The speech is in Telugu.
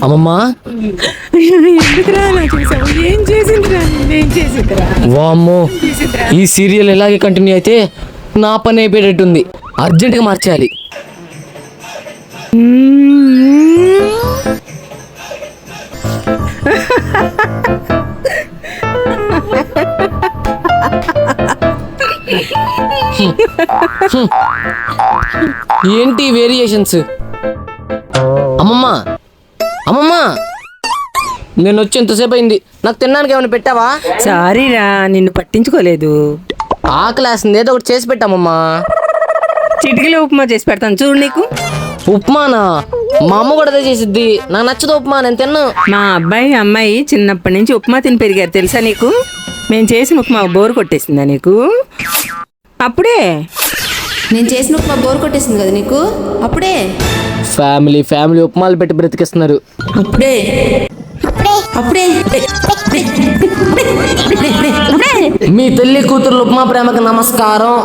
అమ్మమ్మా ఎందుకురా అలా చేసావు? ఏం చేసిందిరా? ఏం చేసిందిరా? వామ్మో, ఈ సీరియల్ ఎలాగే కంటిన్యూ అయితే నా పని అయిపోయేటట్టుంది. అర్జెంటుగా మార్చేయాలి. ఏంటి వేరియేషన్స్? అమ్మమ్మ అమ్మమ్మ, నేను వచ్చి ఎంతసేపు అయింది. నాకు తినడానికి ఏమైనా పెట్టావా? సారీరా, నిన్ను పట్టించుకోలేదు. ఆకలేస్తుంది, ఏదో ఒకటి చేసి పెట్టామమ్మా. చిటికలో ఉప్మా చేసి పెడతాను చూడు నీకు. ఉప్మానా? మా అమ్మ కూడా అదే చేసిద్ది. నాకు నచ్చదు ఉప్మా, నేను తిన్ను. మా అబ్బాయి అమ్మాయి చిన్నప్పటి నుంచి ఉప్మా తిని పెరిగారు తెలుసా నీకు? మేము చేసిన ఉప్మా బోరు కొట్టేసిందా నీకు? అప్పుడే నేను చేసిన ఉప్మా బోర్ కొట్టేసింది కదా నీకు? అప్పుడే ఫ్యామిలీ ఫ్యామిలీ ఉప్మాలు పెట్టి బ్రతికిస్తున్నారు. అప్పుడే అప్పుడే మీ తల్లి కూతురు ఉప్మా ప్రేమకు నమస్కారం.